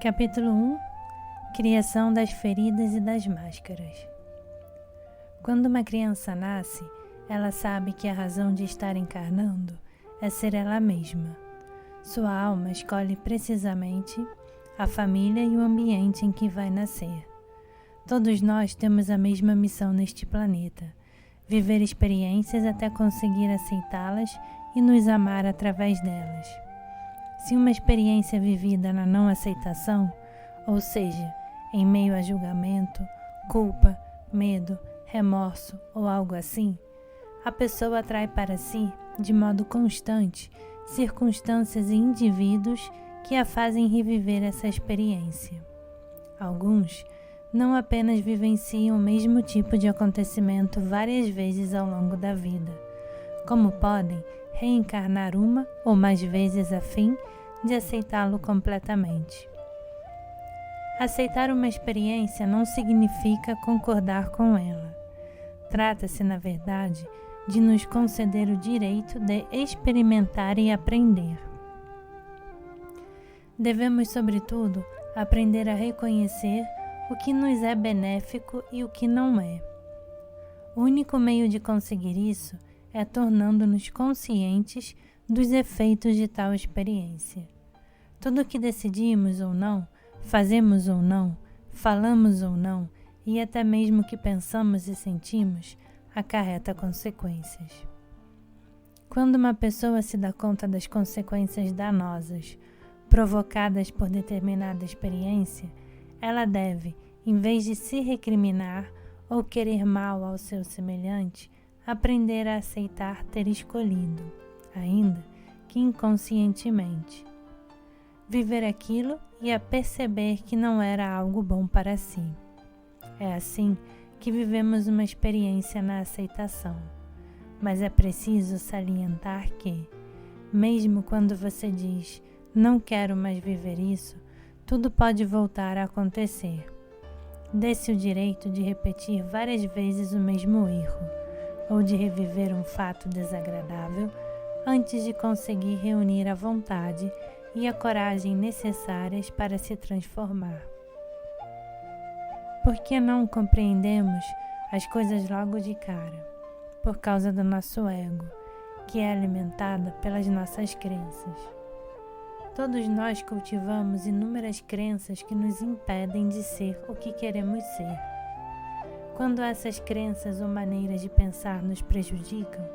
Capítulo 1 Criação das feridas e das máscaras. Quando uma criança nasce, ela sabe que a razão de estar encarnando é ser ela mesma. Sua alma escolhe precisamente a família e o ambiente em que vai nascer. Todos nós temos a mesma missão neste planeta: viver experiências até conseguir aceitá-las e nos amar através delas. Se uma experiência vivida na não aceitação, ou seja, em meio a julgamento, culpa, medo, remorso ou algo assim, a pessoa atrai para si, de modo constante, circunstâncias e indivíduos que a fazem reviver essa experiência. Alguns não apenas vivenciam o mesmo tipo de acontecimento várias vezes ao longo da vida, como podem reencarnar uma ou mais vezes a fim de aceitá-lo completamente. Aceitar uma experiência não significa concordar com ela. Trata-se, na verdade, de nos conceder o direito de experimentar e aprender. Devemos, sobretudo, aprender a reconhecer o que nos é benéfico e o que não é. O único meio de conseguir isso é tornando-nos conscientes dos efeitos de tal experiência. Tudo o que decidimos ou não, fazemos ou não, falamos ou não, e até mesmo o que pensamos e sentimos, acarreta consequências. Quando uma pessoa se dá conta das consequências danosas provocadas por determinada experiência, ela deve, em vez de se recriminar ou querer mal ao seu semelhante, aprender a aceitar ter escolhido, ainda que inconscientemente, viver aquilo e a perceber que não era algo bom para si. É assim que vivemos uma experiência na aceitação. Mas é preciso salientar que, mesmo quando você diz "não quero mais viver isso", tudo pode voltar a acontecer. Dê-se o direito de repetir várias vezes o mesmo erro, ou de reviver um fato desagradável antes de conseguir reunir a vontade e a coragem necessárias para se transformar. Por que não compreendemos as coisas logo de cara? Por causa do nosso ego, que é alimentada pelas nossas crenças. Todos nós cultivamos inúmeras crenças que nos impedem de ser o que queremos ser. Quando essas crenças ou maneiras de pensar nos prejudicam,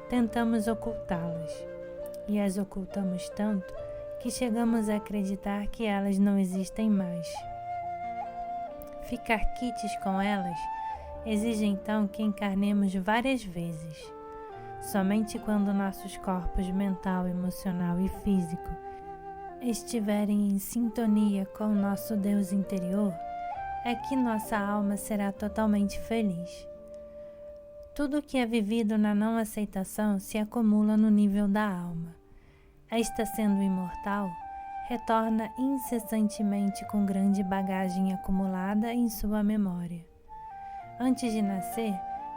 tentamos ocultá-las, e as ocultamos tanto que chegamos a acreditar que elas não existem mais. Ficar quites com elas exige então que encarnemos várias vezes. Somente quando nossos corpos mental, emocional e físico estiverem em sintonia com o nosso Deus interior, é que nossa alma será totalmente feliz. Tudo o que é vivido na não aceitação se acumula no nível da alma. Esta, sendo imortal, retorna incessantemente com grande bagagem acumulada em sua memória. Antes de nascer,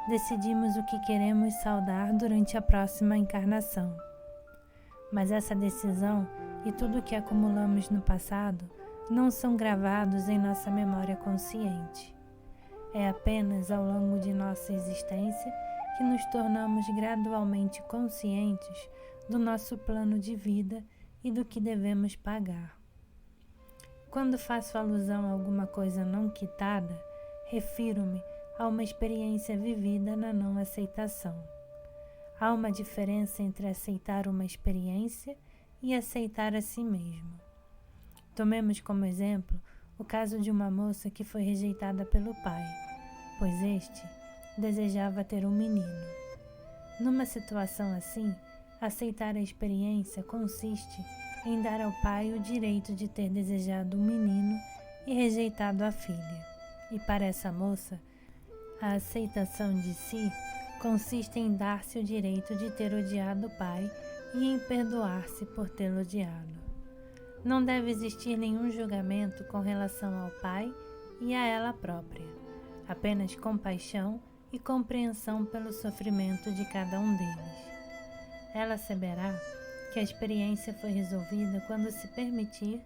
decidimos o que queremos saudar durante a próxima encarnação. Mas essa decisão e tudo o que acumulamos no passado não são gravados em nossa memória consciente. É apenas ao longo de nossa existência que nos tornamos gradualmente conscientes do nosso plano de vida e do que devemos pagar. Quando faço alusão a alguma coisa não quitada, refiro-me a uma experiência vivida na não aceitação. Há uma diferença entre aceitar uma experiência e aceitar a si mesmo. Tomemos como exemplo o caso de uma moça que foi rejeitada pelo pai, pois este desejava ter um menino. Numa situação assim, aceitar a experiência consiste em dar ao pai o direito de ter desejado um menino e rejeitado a filha. E para essa moça, a aceitação de si consiste em dar-se o direito de ter odiado o pai e em perdoar-se por tê-lo odiado. Não deve existir nenhum julgamento com relação ao pai e a ela própria, apenas compaixão e compreensão pelo sofrimento de cada um deles. Ela saberá que a experiência foi resolvida quando se permitir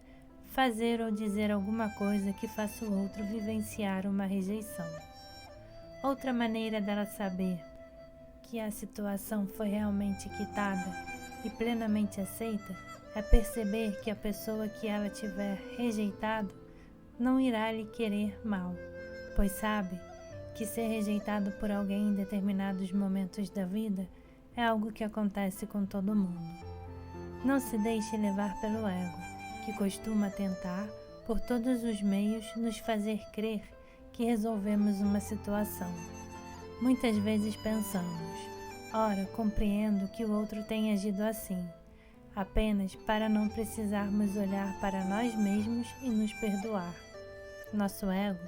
fazer ou dizer alguma coisa que faça o outro vivenciar uma rejeição. Outra maneira dela saber que a situação foi realmente quitada e plenamente aceita é perceber que a pessoa que ela tiver rejeitado não irá lhe querer mal, pois sabe que ser rejeitado por alguém em determinados momentos da vida é algo que acontece com todo mundo. Não se deixe levar pelo ego, que costuma tentar, por todos os meios, nos fazer crer que resolvemos uma situação. Muitas vezes pensamos, ora, compreendo que o outro tem agido assim, apenas para não precisarmos olhar para nós mesmos e nos perdoar. Nosso ego,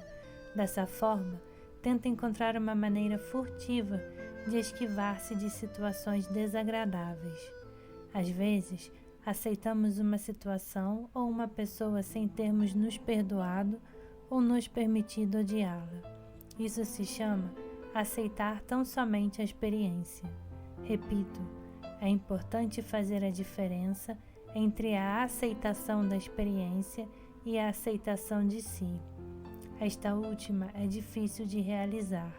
dessa forma, tenta encontrar uma maneira furtiva de esquivar-se de situações desagradáveis. Às vezes, aceitamos uma situação ou uma pessoa sem termos nos perdoado ou nos permitido odiá-la. Isso se chama aceitar tão somente a experiência. Repito, é importante fazer a diferença entre a aceitação da experiência e a aceitação de si. Esta última é difícil de realizar,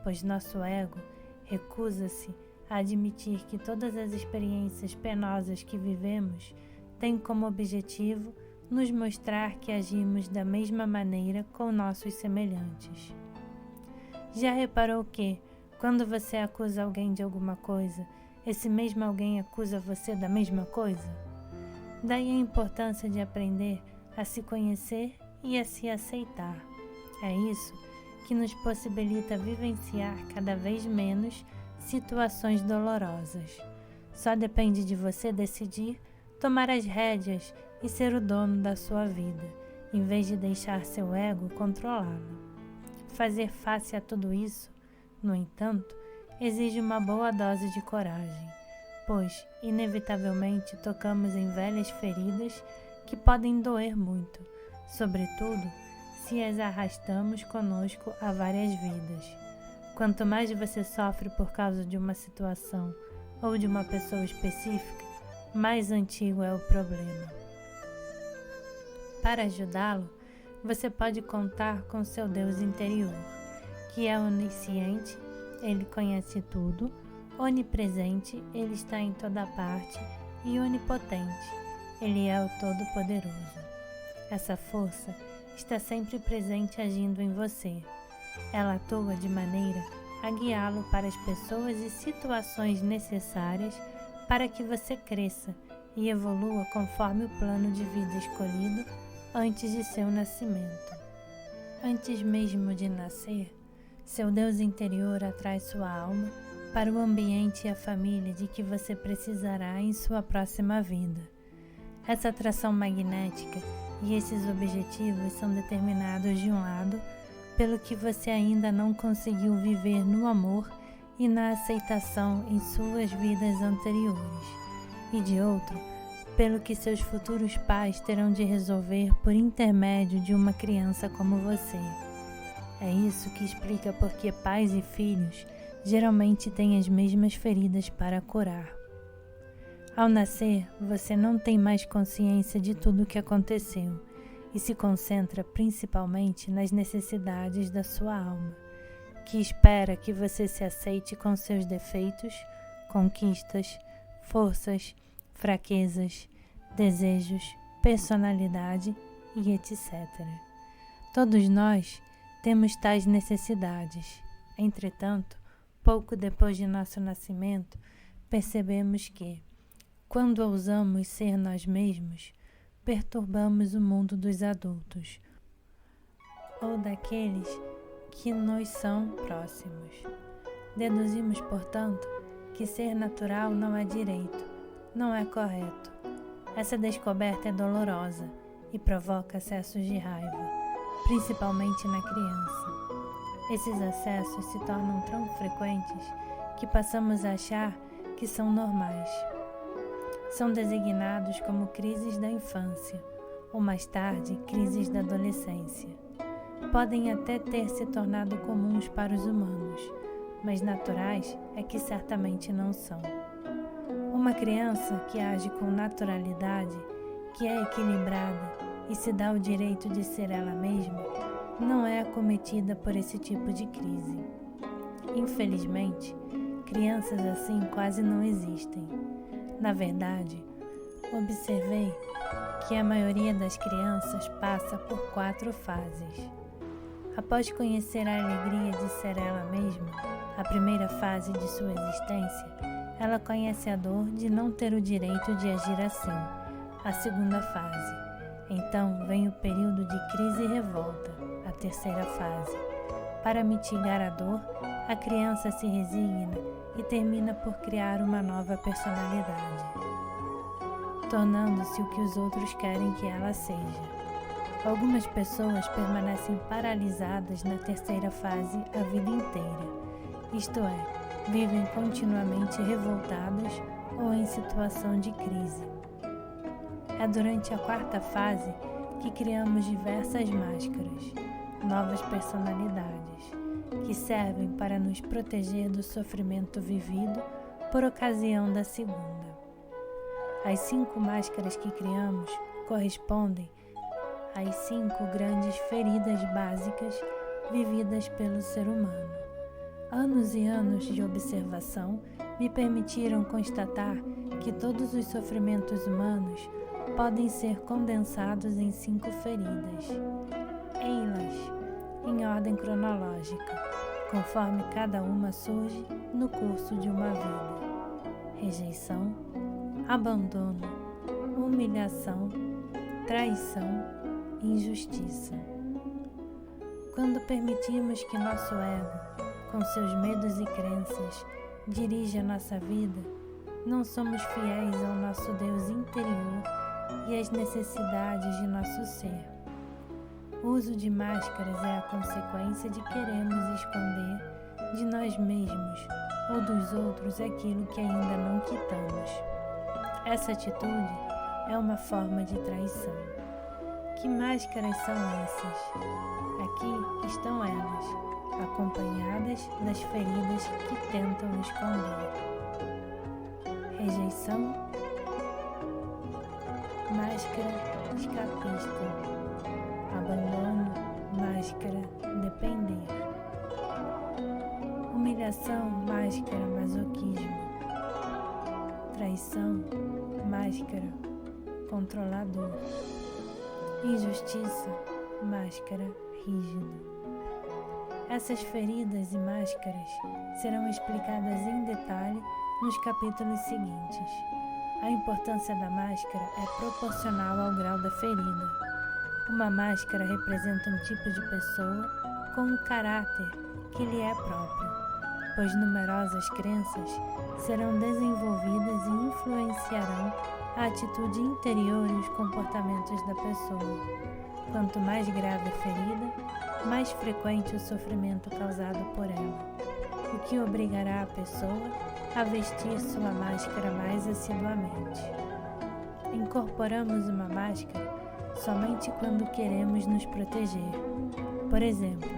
pois nosso ego recusa-se a admitir que todas as experiências penosas que vivemos têm como objetivo nos mostrar que agimos da mesma maneira com nossos semelhantes. Já reparou que, quando você acusa alguém de alguma coisa, esse mesmo alguém acusa você da mesma coisa? Daí a importância de aprender a se conhecer e a se aceitar. É isso que nos possibilita vivenciar cada vez menos situações dolorosas. Só depende de você decidir tomar as rédeas e ser o dono da sua vida, em vez de deixar seu ego controlá-la. Fazer face a tudo isso, no entanto, exige uma boa dose de coragem, pois, inevitavelmente, tocamos em velhas feridas que podem doer muito, sobretudo se as arrastamos conosco há várias vidas. Quanto mais você sofre por causa de uma situação ou de uma pessoa específica, mais antigo é o problema. Para ajudá-lo, você pode contar com seu Deus interior, que é onisciente, ele conhece tudo, onipresente, ele está em toda parte, e onipotente, ele é o Todo-Poderoso. Essa força está sempre presente agindo em você. Ela atua de maneira a guiá-lo para as pessoas e situações necessárias para que você cresça e evolua conforme o plano de vida escolhido antes de seu nascimento. Antes mesmo de nascer, seu Deus interior atrai sua alma para o ambiente e a família de que você precisará em sua próxima vida. Essa atração magnética e esses objetivos são determinados de um lado pelo que você ainda não conseguiu viver no amor e na aceitação em suas vidas anteriores, e de outro, pelo que seus futuros pais terão de resolver por intermédio de uma criança como você. É isso que explica por que pais e filhos geralmente têm as mesmas feridas para curar. Ao nascer, você não tem mais consciência de tudo o que aconteceu e se concentra principalmente nas necessidades da sua alma, que espera que você se aceite com seus defeitos, conquistas, forças, fraquezas, desejos, personalidade e etc. Todos nós temos tais necessidades. Entretanto, pouco depois de nosso nascimento, percebemos que, quando ousamos ser nós mesmos, perturbamos o mundo dos adultos, ou daqueles que nos são próximos. Deduzimos, portanto, que ser natural não é direito, não é correto. Essa descoberta é dolorosa e provoca acessos de raiva, principalmente na criança. Esses acessos se tornam tão frequentes que passamos a achar que são normais. São designados como crises da infância, ou mais tarde, crises da adolescência. Podem até ter se tornado comuns para os humanos, mas naturais é que certamente não são. Uma criança que age com naturalidade, que é equilibrada e se dá o direito de ser ela mesma, não é acometida por esse tipo de crise. Infelizmente, crianças assim quase não existem. Na verdade, observei que a maioria das crianças passa por 4 fases. Após conhecer a alegria de ser ela mesma, a primeira fase de sua existência, ela conhece a dor de não ter o direito de agir assim, a segunda fase. Então vem o período de crise e revolta, a terceira fase. Para mitigar a dor, a criança se resigna e termina por criar uma nova personalidade, tornando-se o que os outros querem que ela seja. Algumas pessoas permanecem paralisadas na terceira fase a vida inteira, isto é, vivem continuamente revoltadas ou em situação de crise. É durante a quarta fase que criamos diversas máscaras, novas personalidades, que servem para nos proteger do sofrimento vivido por ocasião da segunda. As 5 máscaras que criamos correspondem às 5 grandes feridas básicas vividas pelo ser humano. Anos e anos de observação me permitiram constatar que todos os sofrimentos humanos podem ser condensados em 5 feridas. Ei-las em ordem cronológica, conforme cada uma surge no curso de uma vida: rejeição, abandono, humilhação, traição, injustiça. Quando permitimos que nosso ego, com seus medos e crenças, dirija a nossa vida, não somos fiéis ao nosso Deus interior e às necessidades de nosso ser. O uso de máscaras é a consequência de querermos esconder de nós mesmos ou dos outros aquilo que ainda não quitamos. Essa atitude é uma forma de traição. Que máscaras são essas? Aqui estão elas, acompanhadas das feridas que tentam esconder. Rejeição, máscara escapista. Abandono, máscara depender. Humilhação, máscara masoquismo. Traição, máscara controlador. Injustiça, máscara rígido. Essas feridas e máscaras serão explicadas em detalhe nos capítulos seguintes. A importância da máscara é proporcional ao grau da ferida. Uma máscara representa um tipo de pessoa com um caráter que lhe é próprio, pois numerosas crenças serão desenvolvidas e influenciarão a atitude interior e os comportamentos da pessoa. Quanto mais grave a ferida, mais frequente o sofrimento causado por ela, o que obrigará a pessoa a vestir sua máscara mais assiduamente. Incorporamos uma máscara somente quando queremos nos proteger. Por exemplo,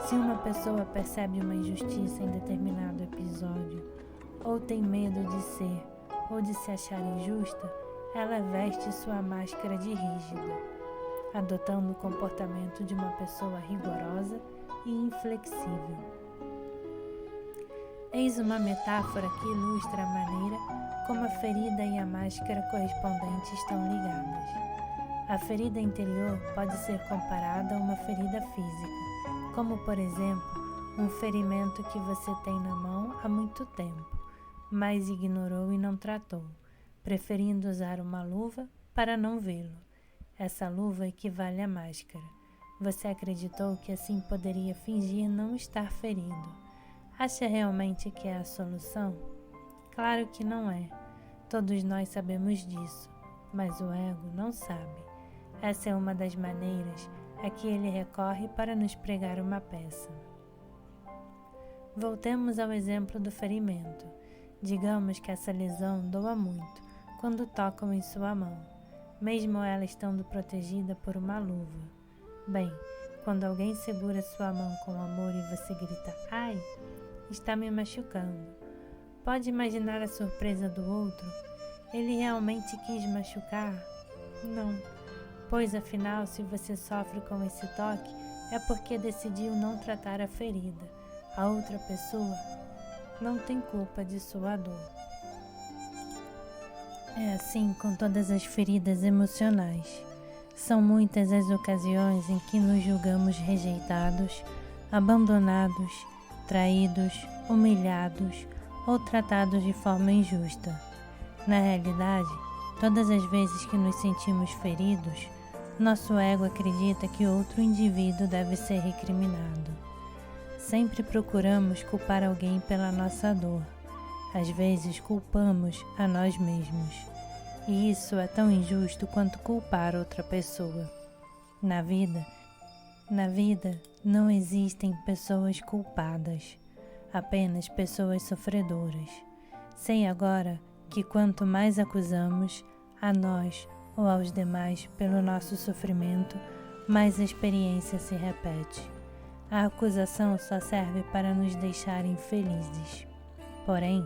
se uma pessoa percebe uma injustiça em determinado episódio, ou tem medo de ser ou de se achar injusta, ela veste sua máscara de rígida, adotando o comportamento de uma pessoa rigorosa e inflexível. Eis uma metáfora que ilustra a maneira como a ferida e a máscara correspondente estão ligadas. A ferida interior pode ser comparada a uma ferida física, como, por exemplo, um ferimento que você tem na mão há muito tempo, mas ignorou e não tratou, preferindo usar uma luva para não vê-lo. Essa luva equivale à máscara. Você acreditou que assim poderia fingir não estar ferido. Acha realmente que é a solução? Claro que não é. Todos nós sabemos disso, mas o ego não sabe. Essa é uma das maneiras a que ele recorre para nos pregar uma peça. Voltemos ao exemplo do ferimento. Digamos que essa lesão doa muito quando tocam em sua mão, mesmo ela estando protegida por uma luva. Bem, quando alguém segura sua mão com amor e você grita "ai", está me machucando. Pode imaginar a surpresa do outro? Ele realmente quis machucar? Não, pois afinal, se você sofre com esse toque, é porque decidiu não tratar a ferida. A outra pessoa não tem culpa de sua dor. É assim com todas as feridas emocionais. São muitas as ocasiões em que nos julgamos rejeitados, abandonados, traídos, humilhados ou tratados de forma injusta. Na realidade, todas as vezes que nos sentimos feridos, nosso ego acredita que outro indivíduo deve ser recriminado. Sempre procuramos culpar alguém pela nossa dor. Às vezes culpamos a nós mesmos. E isso é tão injusto quanto culpar outra pessoa. Na vida não existem pessoas culpadas, apenas pessoas sofredoras. Sei agora que quanto mais acusamos a nós ou aos demais pelo nosso sofrimento, mais a experiência se repete. A acusação só serve para nos deixar infelizes. Porém,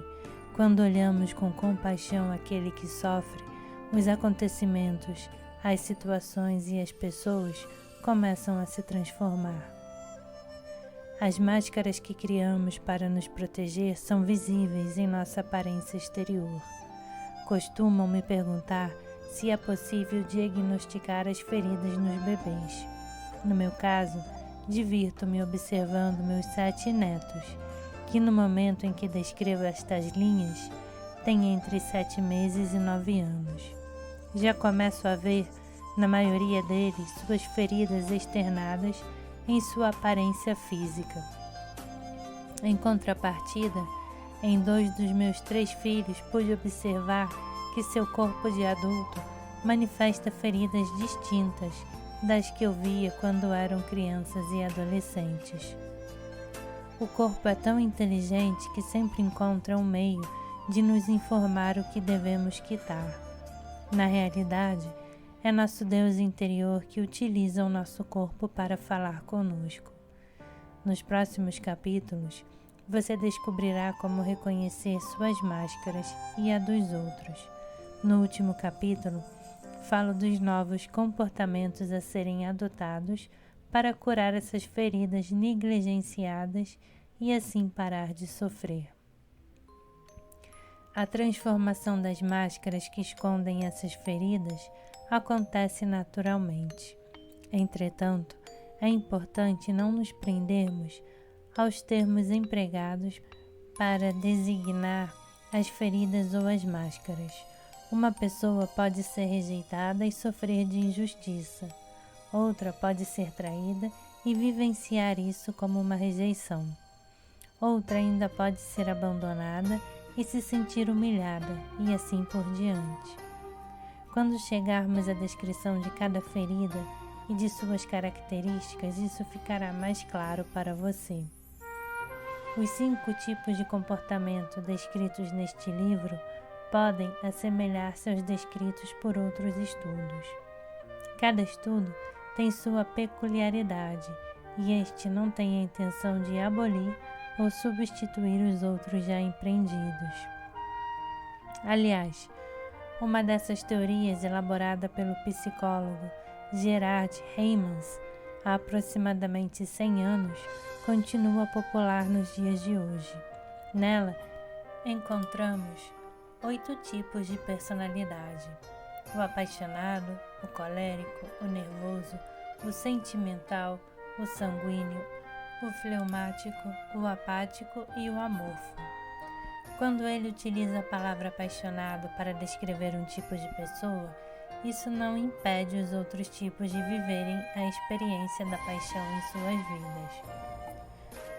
quando olhamos com compaixão aquele que sofre, os acontecimentos, as situações e as pessoas começam a se transformar. As máscaras que criamos para nos proteger são visíveis em nossa aparência exterior. Costumam me perguntar se é possível diagnosticar as feridas nos bebês. No meu caso, divirto-me observando meus 7 netos, que no momento em que descrevo estas linhas, têm entre 7 meses e 9 anos. Já começo a ver, na maioria deles, suas feridas externadas em sua aparência física. Em contrapartida, em 2 dos meus 3 filhos pude observar que seu corpo de adulto manifesta feridas distintas das que eu via quando eram crianças e adolescentes. O corpo é tão inteligente que sempre encontra um meio de nos informar o que devemos quitar. Na realidade, é nosso Deus interior que utiliza o nosso corpo para falar conosco. Nos próximos capítulos, você descobrirá como reconhecer suas máscaras e a dos outros. No último capítulo, falo dos novos comportamentos a serem adotados para curar essas feridas negligenciadas e assim parar de sofrer. A transformação das máscaras que escondem essas feridas acontece naturalmente. Entretanto, é importante não nos prendermos aos termos empregados para designar as feridas ou as máscaras. Uma pessoa pode ser rejeitada e sofrer de injustiça. Outra pode ser traída e vivenciar isso como uma rejeição. Outra ainda pode ser abandonada e se sentir humilhada, e assim por diante. Quando chegarmos à descrição de cada ferida e de suas características, isso ficará mais claro para você. Os 5 tipos de comportamento descritos neste livro podem assemelhar-se aos descritos por outros estudos. Cada estudo tem sua peculiaridade e este não tem a intenção de abolir ou substituir os outros já empreendidos. Aliás, uma dessas teorias elaborada pelo psicólogo Gerard Heymans há aproximadamente 100 anos continua popular nos dias de hoje. Nela, encontramos 8 tipos de personalidade: o apaixonado, o colérico, o nervoso, o sentimental, o sanguíneo, o fleumático, o apático e o amorfo. Quando ele utiliza a palavra apaixonado para descrever um tipo de pessoa, isso não impede os outros tipos de viverem a experiência da paixão em suas vidas.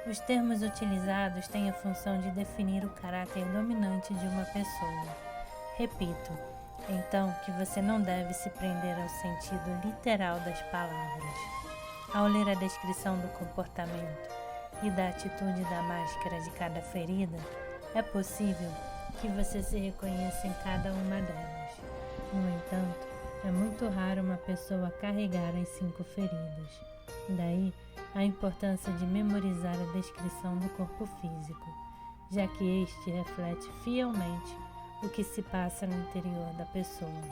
Os termos utilizados têm a função de definir o caráter dominante de uma pessoa. Repito, então, que você não deve se prender ao sentido literal das palavras. Ao ler a descrição do comportamento e da atitude da máscara de cada ferida, é possível que você se reconheça em cada uma delas. No entanto, é muito raro uma pessoa carregar as 5 feridas. Daí, a importância de memorizar a descrição do corpo físico, já que este reflete fielmente o que se passa no interior da pessoa.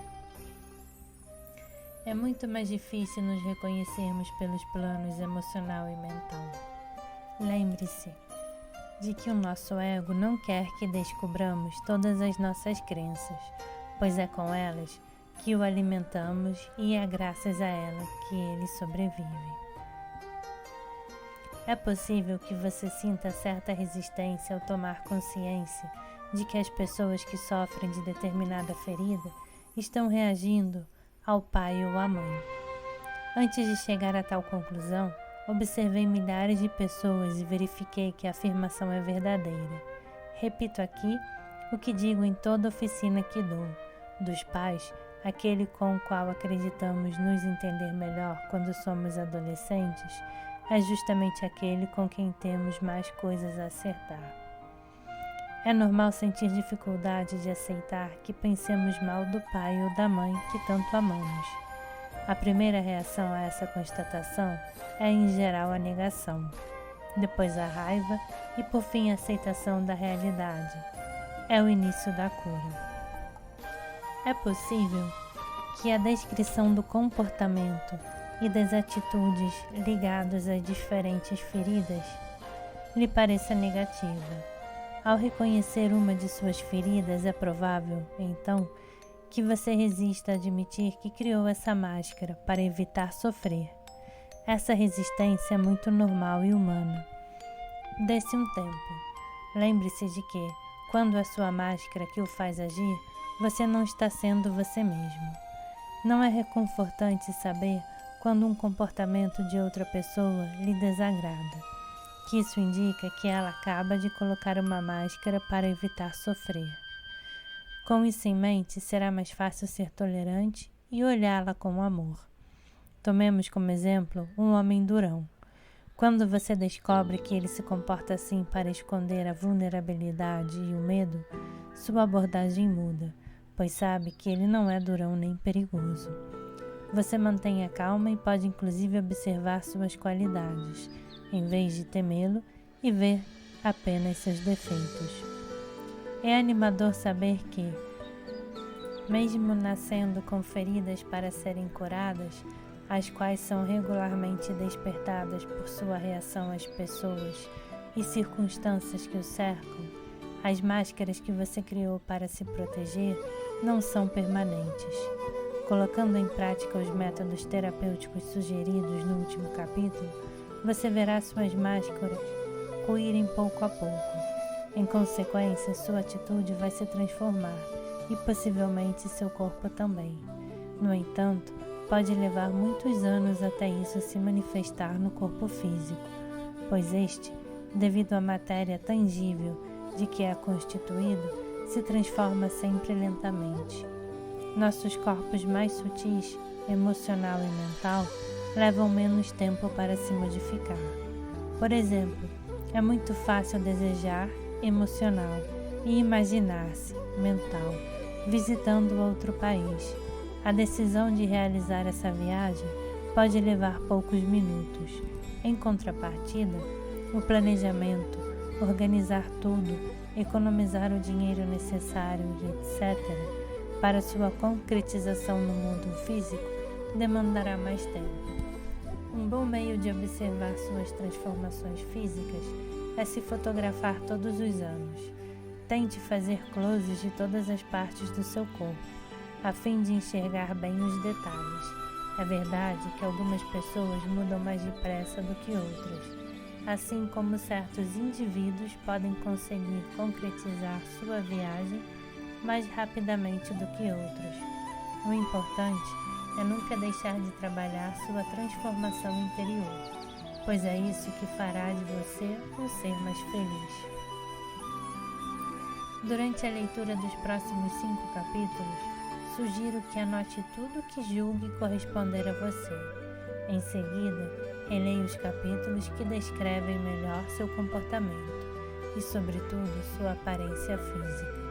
É muito mais difícil nos reconhecermos pelos planos emocional e mental. Lembre-se de que o nosso ego não quer que descobramos todas as nossas crenças, pois é com elas que o alimentamos e é graças a ela que ele sobrevive. É possível que você sinta certa resistência ao tomar consciência de que as pessoas que sofrem de determinada ferida estão reagindo ao pai ou à mãe. Antes de chegar a tal conclusão, observei milhares de pessoas e verifiquei que a afirmação é verdadeira. Repito aqui o que digo em toda oficina que dou. Dos pais, aquele com o qual acreditamos nos entender melhor quando somos adolescentes, é justamente aquele com quem temos mais coisas a acertar. É normal sentir dificuldade de aceitar que pensemos mal do pai ou da mãe que tanto amamos. A primeira reação a essa constatação é, em geral, a negação, depois a raiva e, por fim, a aceitação da realidade. É o início da cura. É possível que a descrição do comportamento e das atitudes ligadas a diferentes feridas lhe pareça negativa. Ao reconhecer uma de suas feridas, é provável, então, que você resista a admitir que criou essa máscara para evitar sofrer. Essa resistência é muito normal e humana. Dê-se um tempo. Lembre-se de que, quando é sua máscara que o faz agir, você não está sendo você mesmo. Não é reconfortante saber quando um comportamento de outra pessoa lhe desagrada, que isso indica que ela acaba de colocar uma máscara para evitar sofrer. Com isso em mente, será mais fácil ser tolerante e olhá-la com amor. Tomemos como exemplo um homem durão. Quando você descobre que ele se comporta assim para esconder a vulnerabilidade e o medo, sua abordagem muda, pois sabe que ele não é durão nem perigoso. Você mantém a calma e pode inclusive observar suas qualidades, em vez de temê-lo e ver apenas seus defeitos. É animador saber que, mesmo nascendo com feridas para serem curadas, as quais são regularmente despertadas por sua reação às pessoas e circunstâncias que o cercam, as máscaras que você criou para se proteger não são permanentes. Colocando em prática os métodos terapêuticos sugeridos no último capítulo, você verá suas máscaras ruírem pouco a pouco. Em consequência, sua atitude vai se transformar e possivelmente seu corpo também. No entanto, pode levar muitos anos até isso se manifestar no corpo físico, pois este, devido à matéria tangível de que é constituído, se transforma sempre lentamente. Nossos corpos mais sutis, emocional e mental, levam menos tempo para se modificar. Por exemplo, é muito fácil desejar, emocional, e imaginar-se, mental, visitando outro país. A decisão de realizar essa viagem pode levar poucos minutos. Em contrapartida, o planejamento, organizar tudo, economizar o dinheiro necessário e etc., para sua concretização no mundo físico, demandará mais tempo. Um bom meio de observar suas transformações físicas é se fotografar todos os anos. Tente fazer closes de todas as partes do seu corpo, a fim de enxergar bem os detalhes. É verdade que algumas pessoas mudam mais depressa do que outras, assim como certos indivíduos podem conseguir concretizar sua viagem mais rapidamente do que outros. O importante é nunca deixar de trabalhar sua transformação interior, pois é isso que fará de você um ser mais feliz. Durante a leitura dos próximos 5 capítulos, sugiro que anote tudo que julgue corresponder a você. Em seguida, releia os capítulos que descrevem melhor seu comportamento e, sobretudo, sua aparência física.